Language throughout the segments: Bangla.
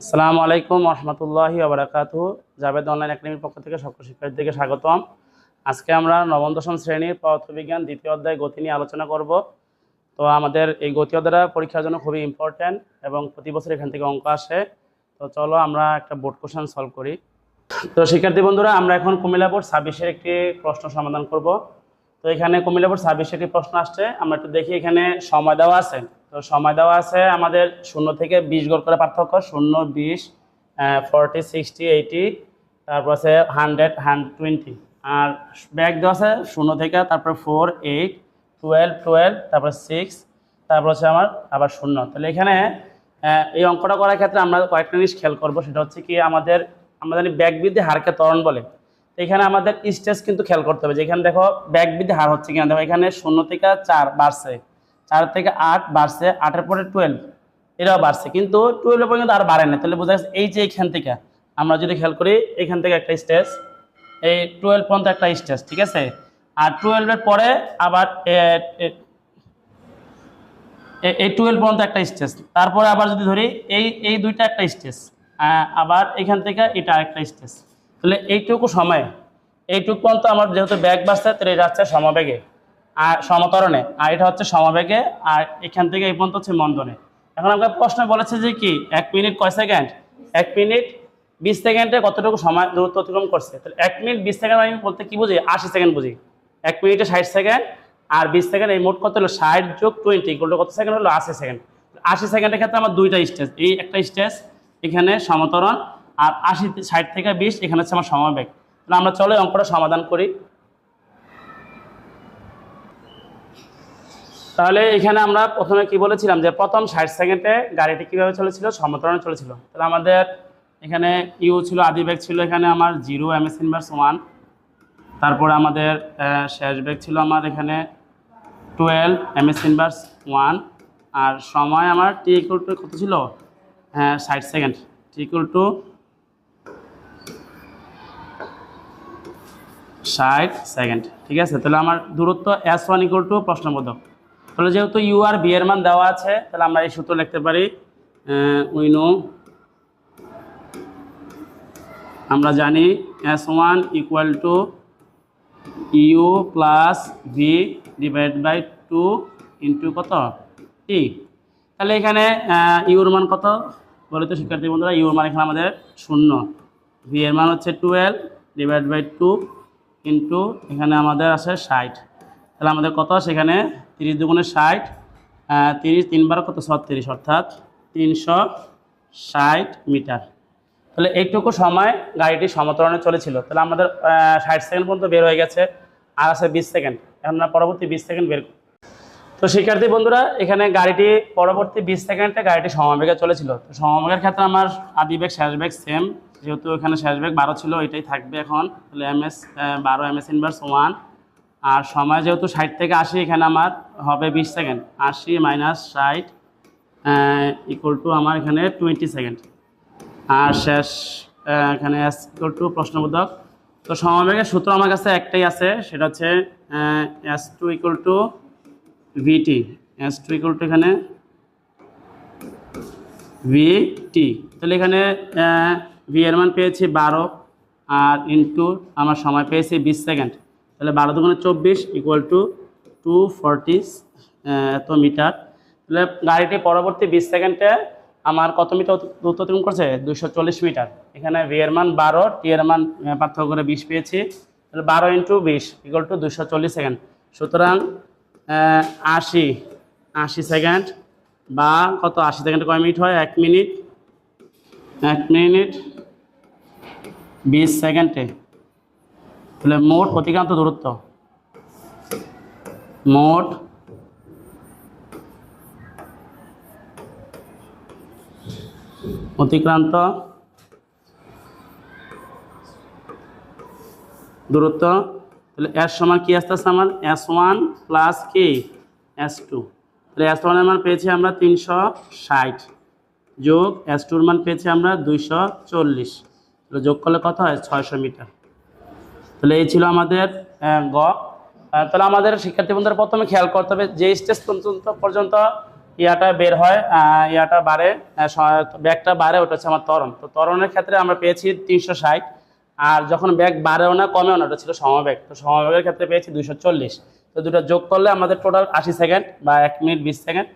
আসসালামু আলাইকুম রহমতুল্লাহি ওয়া বারাকাতুহু। জাভেদ অনলাইন একাডেমির পক্ষ থেকে সকল শিক্ষার্থীদেরকে স্বাগতম। আজকে আমরা নবম দশম শ্রেণীর পদার্থবিজ্ঞান দ্বিতীয় অধ্যায় গতি নিয়ে আলোচনা করব। তো আমাদের এই গতি অধ্যায়টা পরীক্ষার জন্য খুবই ইম্পর্ট্যান্ট এবং প্রতি বছর এখান থেকে অঙ্ক আসে। তো চলো আমরা একটা বোর্ড কোশ্চেন সলভ করি। তো শিক্ষার্থী বন্ধুরা, আমরা এখন কুমিল্লা বোর্ড 26-এর একটি প্রশ্ন সমাধান করব। তো এখানে কুমিল্লা বোর্ড 26 একটি প্রশ্ন আসছে, আমরা একটু দেখি। এখানে সময় দেওয়া আছে। তো সময় দেওয়া আছে আমাদের 0 থেকে 20 গড় করে পার্থক্য, 0, 20, 40, 60, 80, তারপর আছে 100, 120। আর ব্যাক দেওয়া আছে 0 থেকে, তারপর 4, 8, 12, 12, তারপর 6, তারপর হচ্ছে আমার আবার 0। তাহলে এখানে এই অঙ্কটা করার ক্ষেত্রে আমরা কয়েকটা জিনিস খেয়াল করবো। সেটা হচ্ছে কি, আমরা জানি ব্যাক বৃদ্ধি হারকে ত্বরণ বলে। এখানে আমাদের স্টেজ কিন্তু খেয়াল করতে হবে। যেখানে দেখো ব্যাক বৃদ্ধি হার হচ্ছে কিনা, দেখো এখানে 0 থেকে 4 বাড়ছে, 4 থেকে 8 বাড়ছে, 8-এর পরে 12 এটাও বাড়ছে, কিন্তু 12 পর্যন্ত আর বাড়ে না। তাহলে বোঝা যাচ্ছে এই যে এইখান থেকে আমরা যদি খেয়াল করি, এখান থেকে একটা স্টেজ, এই 12 পর্যন্ত একটা স্টেজ, ঠিক আছে। আর 12-এর পরে আবার এই 12 পর্যন্ত একটা স্টেজ, তারপরে আবার যদি ধরি এই দুইটা একটা স্টেজ, আবার এখান থেকে এটা আরেকটা স্টেজ। তাহলে এইটুকু সময়, এইটুকু পর্যন্ত আমার যেহেতু ব্যাগ বাড়ছে, তাহলে এটা হচ্ছে সমবেগে আর সমতরণে, আর এটা হচ্ছে সমবেগে, আর এখান থেকে এই পর্যন্ত হচ্ছে মন্দনে। এখন আমরা প্রশ্ন বলেছে যে কি 1 মিনিট কয় সেকেন্ড, 1 মিনিট 20 সেকেন্ডে কতটুকু সময় দূরত্ব অতিক্রম করছে। তাহলে 1 মিনিট 20 সেকেন্ড আমি বলতে কি বুঝি, 80 সেকেন্ড বুঝি। 1 মিনিটে 60 সেকেন্ড আর 20 সেকেন্ড, এই মোট কত হলো 60 যোগ 20 কত সেকেন্ড হলো, 80 সেকেন্ড। 80 সেকেন্ডের ক্ষেত্রে আমার দুইটা স্টেজ, এই একটা স্টেজ এখানে সমতরণ, আর 60 থেকে 20 এখানে হচ্ছে আমার সমবেগ। তাহলে আমরা চলো অঙ্কটা সমাধান করি। তাহলে এখানে আমরা প্রথমে কি বলেছিলাম যে প্রথম 60 সেকেন্ডে গাড়িটি কিভাবে চলেছিল, সমতরণে চলেছিল। তাহলে আমাদের এখানে ইউ ছিল, আদি বেগ ছিল এখানে আমার 0 ms ইনভার্স 1। তারপরে আমাদের শেষ বেগ ছিল আমার এখানে 12 ms ইনভার্স 1। আর সময় আমার টি ইকুয়াল টু কত ছিল, 60 second, T equal to 60 second, ঠিক আছে। তাহলে আমার দূরত্ব S1 ইকুয়াল টু প্রশ্নবোধক। তাহলে যেহেতু ইউ আর বি এর মান দেওয়া আছে, তাহলে আমরা এই সূত্র লিখতে পারি, আমরা জানি S1 equal to u plus v divide by 2 into কত টি। তাহলে এখানে ইউর মান কত বলে তো শিক্ষার্থী বন্ধুরা, ইউর মান এখানে আমাদের 0, ভি এর মান হচ্ছে 12 ডিভাইড বাই 2 ইন্টু এখানে আমাদের আছে 60। তাহলে আমাদের কত, সেখানে 30 দুগুণে 60, 30 3 কত 36, অর্থাৎ 360 মিটার। তাহলে এইটুকু সময় গাড়িটি সমতরণে চলেছিল। তাহলে আমাদের 60 সেকেন্ড পর্যন্ত বের হয়ে গেছে, আর আছে 20 সেকেন্ড। এখন আমরা পরবর্তী 20 সেকেন্ড বের করি। তো শিক্ষার্থী বন্ধুরা, এখানে গাড়িটি পরবর্তী 20 সেকেন্ডে গাড়িটি সমবেগে চলেছিল। তো সমবেগের ক্ষেত্রে আমার আদি বেগ শেষ বেগ সেম, যেহেতু এখানে শেষ বেগ 12 ছিল, এটাই থাকবে এখন। তাহলে 12 ms ইনভার্স 1। আর সময় যেহেতু 60 থেকে 80, এখানে আমার হবে 20 সেকেন্ড, 80 মাইনাস 60 ইকুয়াল টু আমার এখানে 20 সেকেন্ড। আর শেষ এখানে S ইকুয়াল টু প্রশ্নবোধক। তো সমবেগের সূত্র আমার কাছে একটাই আছে, সেটা হচ্ছে S2 equal to v t, S2 equal to এখানে ভিটি। তাহলে এখানে ভি এর মান পেয়েছি 12, আর ইন্টু আমার সময় পেয়েছি 20 সেকেন্ড। তাহলে 12 দুগুণে 24 ইকুয়াল টু 240 এত মিটার। তাহলে গাড়িটি পরবর্তী 20 সেকেন্ডে আমার কত মিটার দূরত্ব অতিক্রম করছে, 240 মিটার। এখানে ভি এর মান 12, টি এর মান পার্থক্য করে 20 পেয়েছি। তাহলে 12 ইন্টু 20 ইকুয়াল টু 240 সেকেন্ড। সুতরাং 80 সেকেন্ড বা কত, 80 সেকেন্ডে কয় মিনিট হয়, 1 মিনিট 20 সেকেন্ডে। তাহলে মোট অতিক্রান্ত দূরত্ব, মোট অতিক্রান্ত দূরত্ব। তাহলে এর সমান কি আসতেছে আমার, S1 প্লাস কি S2। তাহলে S1 এর মান পেয়েছি আমরা 360 যোগ S2 এর মান পেয়েছি আমরা 240। তাহলে যোগ করলে কত হয়, 600 মিটার। তাহলে এই ছিল আমাদের গ। তাহলে আমাদের শিক্ষার্থী বন্ধুরা প্রথমে খেয়াল করতে হবে যে স্টেজ পর্যন্ত ইয়াটা বের হয়, ইয়াটা বাড়ে, ব্যাগটা বাড়ে, ওটা হচ্ছে আমার ত্বরণ। তো ত্বরণের ক্ষেত্রে আমরা পেয়েছি 360, আর যখন ব্যাগ বাড়েও না কমেও না, ওটা ছিল সমবেগ। তো সমবেগের ক্ষেত্রে পেয়েছি 240। তো দুটো যোগ করলে আমাদের টোটাল 80 সেকেন্ড বা 1 মিনিট 20 সেকেন্ড।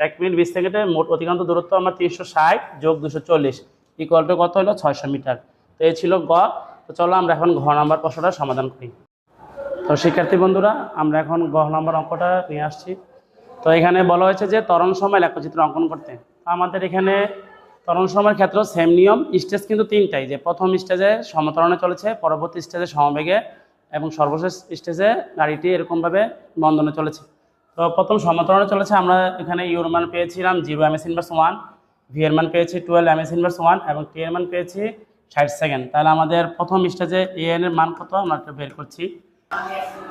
1 মিনিট 20 সেকেন্ডে মোট অতিক্রান্ত দূরত্ব আমার 360 যোগ 240 ইকুয়াল টু কত হলো? 600 মিটার। তো এই ছিল গ। তো চলো আমরা এখন ঘ নাম্বার প্রশ্নটা সমাধান করি। তো শিক্ষার্থী বন্ধুরা, আমরা এখন গ নাম্বার অঙ্কটা নিয়ে আসছি। তো এখানে বলা হয়েছে যে ত্বরণ সময় লেখচিত্র অঙ্কন করতে। আমাদের এখানে ত্বরণ সময়ের ক্ষেত্রে সেম নিয়ম। স্টেজ কিন্তু তিনটাই, যে প্রথম স্টেজে সমত্বরণে চলেছে, পরবর্তী স্টেজে সমবেগে, এবং সর্বশেষ স্টেজে গাড়িটি এরকমভাবে মন্দনে চলেছে। তো প্রথম সমত্বরণে চলেছে, আমরা এখানে ইউর মান পেয়েছিলাম 0 ms/1, ভি এর মান পেয়েছি 12 ms/1 এবং টি এর মান পেয়েছি 60 সেকেন্ড। তাহলে আমাদের প্রথম স্টেজে এ এন এর মান কত আমরা একটু বের করছি।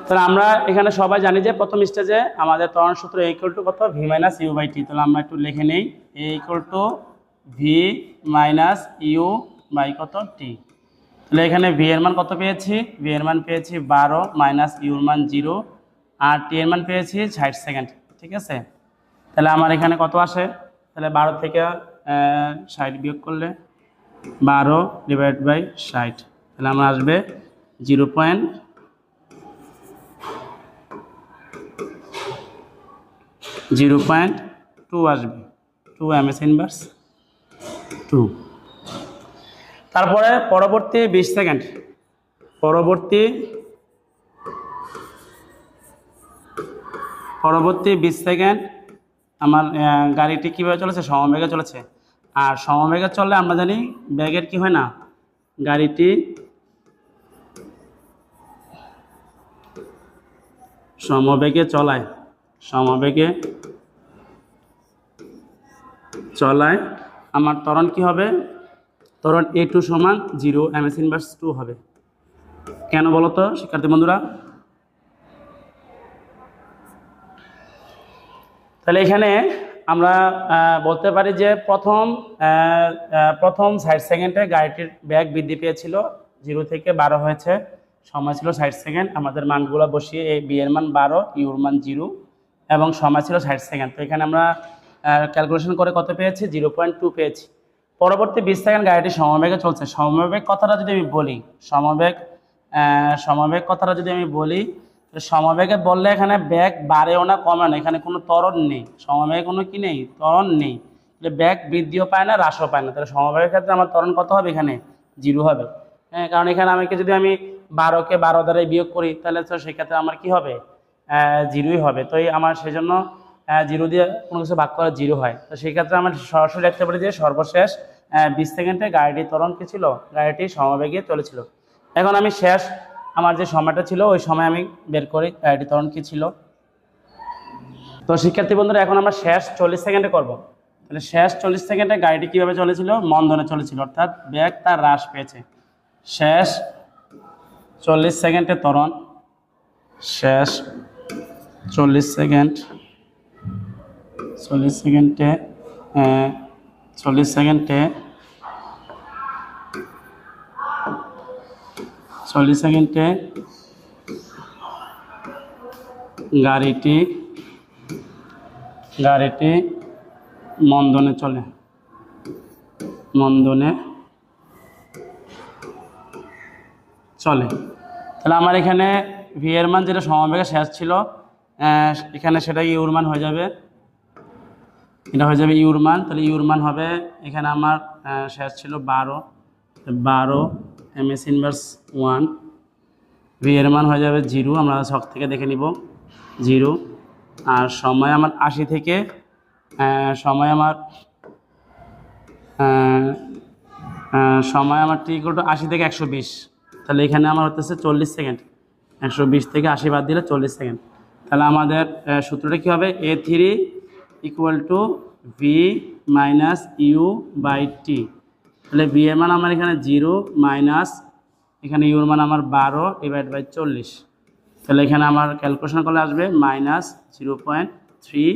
তাহলে আমরা এখানে সবাই জানি যে প্রথম স্টেজে আমাদের ত্বরণ সূত্র এ ইকুয়াল টু কত? V minus U by T. তাহলে আমরা একটু লিখে নেই, A equal to V minus U by কত? টি। তাহলে এখানে ভি এর মান কত পেয়েছি? ভি এর মান পেয়েছি 12 মাইনাস ইউর মান 0 আর টি এর মান পেয়েছি 60 সেকেন্ড। ঠিক আছে, তাহলে আমার এখানে কত আসে? তাহলে 12 থেকে 60 বিয়োগ করলে 12 ডিভাইড বাই 60, তাহলে আমার আসবে 0.2 আসবে, 2 ms/2। তারপরে পরবর্তী 20 সেকেন্ড, পরবর্তী 20 সেকেন্ড আমার গাড়িটি কীভাবে চলেছে? সমবেগে চলেছে। আর সমবেগে চললে আমরা জানি ব্যাগের কি হয় না, গাড়িটি সমবেগে চলায়, সমবেগে চলায় আমার ত্বরণ কি হবে? ত্বরণ A2 সমান 0 ms/2 হবে। কেন বলো তো শিক্ষার্থী বন্ধুরা? তাহলে এখানে আমরা বলতে পারি যে প্রথম 60 সেকেন্ডে গাড়িটির ব্যাগ বৃদ্ধি পেয়েছিল, 0 থেকে 12 হয়েছে, সময় ছিল 60 সেকেন্ড। আমাদের মানগুলো বসিয়ে এই বি এর মান 12, ইউর মান 0 এবং সময় ছিল 60 সেকেন্ড। তো এখানে আমরা ক্যালকুলেশন করে কত পেয়েছি? 0.2 পেয়েছি। পরবর্তী 20 সেকেন্ড গাড়িটি সমবেগে চলছে। সমবেগ কথাটা যদি আমি বলি, সমবেগ কথাটা যদি আমি বলি, সমবেগে বললে এখানে ব্যাগ বাড়েও না কমে না, এখানে কোনো ত্বরণ নেই, সমবেগে কোনো কি নেই? ত্বরণ নেই। তাহলে ব্যাগ বৃদ্ধিও পায় না, হ্রাসও পায় না। তাহলে সমবেগের ক্ষেত্রে আমার ত্বরণ কত হবে? এখানে 0 হবে। হ্যাঁ, কারণ এখানে যদি আমি 12কে 12 দ্বারাই বিয়োগ করি, তাহলে তো সেক্ষেত্রে আমার কি হবে? 0ই হবে। তো আমার সেই জন্য 0 দিয়ে কোনো কিছু ভাগ করা 0 হয়। তো সেই ক্ষেত্রে আমরা সরাসরি লিখতে পারি যে সর্বশেষ 20 সেকেন্ডে গাড়িটির ত্বরণ কী ছিল? গাড়িটি সমবেগে চলেছিল। এখন আমি শেষ আমার যে সময়টা ছিল ওই সময় আমি বের করি গাড়িটির ত্বরণ কী ছিল। তো শিক্ষার্থী বন্ধুরা, এখন আমরা শেষ 40 সেকেন্ডে করব। তাহলে শেষ 40 সেকেন্ডে গাড়িটি কীভাবে চলেছিল? মন্দনে চলেছিল, অর্থাৎ ব্যাগ তার হ্রাস পেয়েছে। শেষ 40 সেকেন্ডে ত্বরণ, শেষ 40 সেকেন্ডে 40 সেকেন্ডে গাড়িটি মন্দনে চলে, তাহলে আমার এখানে ভি এর মান যেটা সমবেগে শেষ ছিল, এখানে সেটা ইউর মান হয়ে যাবে, এটা হয়ে যাবে ইউর মান। তাহলে ইউর মান হবে, এখানে আমার শেষ ছিল 12 ms/1, ভি এর মান হয়ে যাবে 0, আমরা ছক থেকে দেখে নিব 0, আর সময় আমার 80 থেকে সময় আমার টি ইকুয়াল টু 80 থেকে 120। তাহলে এখানে আমার হতেছে 40 সেকেন্ড, 120 থেকে 80 বাদ দিলে 40 সেকেন্ড। তাহলে আমাদের সূত্রটা কী হবে? A3 equal to V minus U by T. তাহলে ভি এর মান আমার এখানে 0 মাইনাস এখানে ইউর মান আমার 12 ডিভাইড বাই 40। তাহলে এখানে আমার ক্যালকুলেশন করলে আসবে -0.3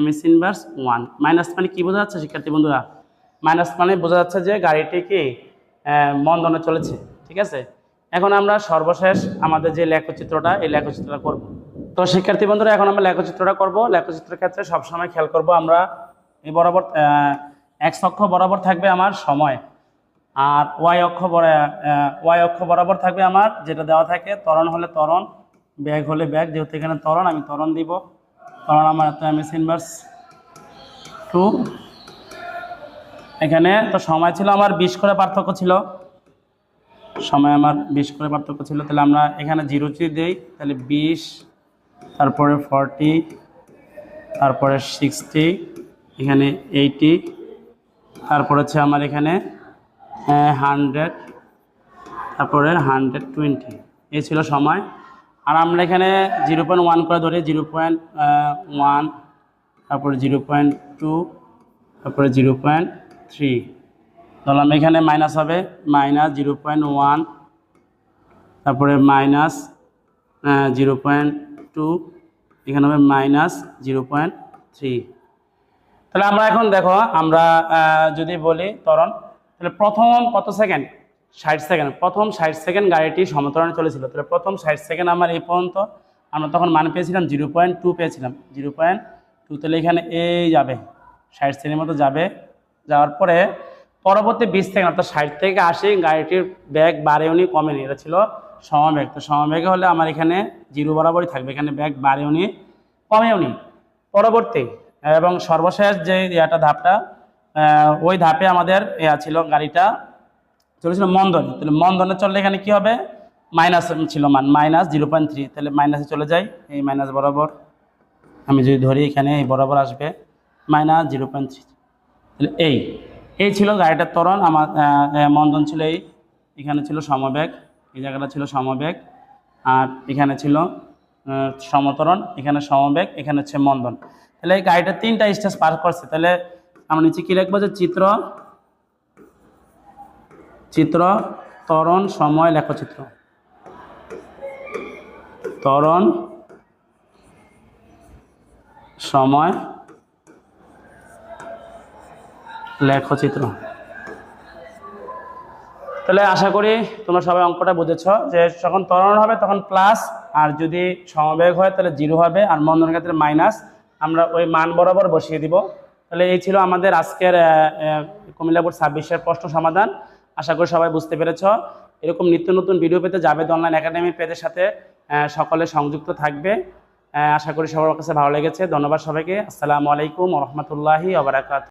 ms/1। মাইনাস মানে কি বোঝা যাচ্ছে শিক্ষার্থী বন্ধুরা? মাইনাস মানে বোঝা যাচ্ছে যে গাড়িটি কি মন্দনে চলেছে। ঠিক আছে, এখন আমরা সর্বশেষ আমাদের যে লেখচিত্রটা, এই লেখচিত্রটা করব। তো শিক্ষার্থী বন্ধুরা, এখন আমরা লেখচিত্রটা করব। লেখচিত্রের ক্ষেত্রে সবসময় খেয়াল করব আমরা এই বরাবর এক্স অক্ষ বরাবর থাকবে আমার সময়, আর ওয়াই অক্ষ বরাবর থাকবে আমার যেটা দেওয়া থাকে ত্বরণ হলে ত্বরণ, ব্যাগ হলে ব্যাগ। যেহেতু এখানে ত্বরণ, আমি ত্বরণ দিব। ত্বরণ আমার এমএস ইনভার্স 2। এখানে তো সময় ছিল আমার 20 করে পার্থক্য ছিল, সময় আমার 20 করে পার্থক্য ছিল। তাহলে আমরা এখানে 0 দিই, তাহলে 20, তারপরে 40, তারপরে 60, এখানে 80, তারপর হচ্ছে আমার এখানে 100, তারপরে 120। এই ছিল সময়। আর আমরা এখানে 0.1 করে ধরি, 0.1, তারপরে 0.2, তারপরে 0.3 ধরলাম। এখানে মাইনাস হবে, -0.1, তারপরে -0.2, এখানে হবে -0.3। তাহলে আমরা এখন দেখো, আমরা যদি বলি ত্বরণ, তাহলে প্রথম কত সেকেন্ড? 60 সেকেন্ড। প্রথম 60 সেকেন্ড গাড়িটি সমত্বরণে চলেছিল। তাহলে প্রথম 60 সেকেন্ড আমার এই পর্যন্ত আমরা তখন মান পেয়েছিলাম 0.2 পেয়েছিলাম, 0.2। তাহলে এখানে এই যাবে 60 সেকেন্ডের মতো যাবে। যাওয়ার পরে পরবর্তী 20 সেকেন্ড অর্থাৎ 60 থেকে 80 গাড়িটির ব্যাগ বাড়েওনি কমেনি, এটা ছিল সমবেগ। তো সমবেগে হলে আমার এখানে 0 বরাবরই থাকবে, এখানে ব্যাগ বাড়েওনি কমেওনি। পরবর্তী এবং সর্বশেষ যে ধাপটা, ওই ধাপে আমাদের ছিল গাড়িটা চলেছিল মন্দনে। তাহলে মন্দনে চললে এখানে কি হবে? মাইনাস ছিল মান, -0.3। তাহলে মাইনাসে চলে যায়, এই মাইনাস বরাবর আমি যদি ধরি, এখানে এই বরাবর আসবে -0.3। তাহলে এই ছিল গাড়িটার ত্বরণ। আমার মন্দন ছিল এখানে ছিল সমবেগ, এই জায়গাটা ছিল সমবেগ, আর এখানে ছিল সমত্বরণ, এখানে সমবেগ, এখানে হচ্ছে মন্দন। তাহলে এই গাড়িটা 3টা স্টেজ পার করছে। তাহলে আমরা নিচে কি লিখবো? যে চিত্র, ত্বরণ, সময়, লেখচিত্র। ত্বরণ, সময়, লেখচিত্র। তাহলে আশা করি তোমরা সবাই অঙ্কটা বুঝেছো, যে যখন ত্বরণ হবে তখন প্লাস, আর যদি সমবেগ হয় তাহলে 0 হবে, আর মন্দনের ক্ষেত্রে মাইনাস। আমরা ওই মান বরাবর বসিয়ে দিব। তাহলে এই ছিল আমাদের আজকের কুমিল্লা বোর্ড 26-এর প্রশ্ন সমাধান। আশা করি সবাই বুঝতে পেরেছো। এরকম নিত্য নতুন ভিডিও পেতে জাভেদ অনলাইন একাডেমি পেজের সাথে সকলে সংযুক্ত থাকবে। আশা করি সবার কাছে ভালো লেগেছে। ধন্যবাদ সবাইকে। আসসালামু আলাইকুম ওয়া রাহমাতুল্লাহি ওয়া বারাকাতুহু।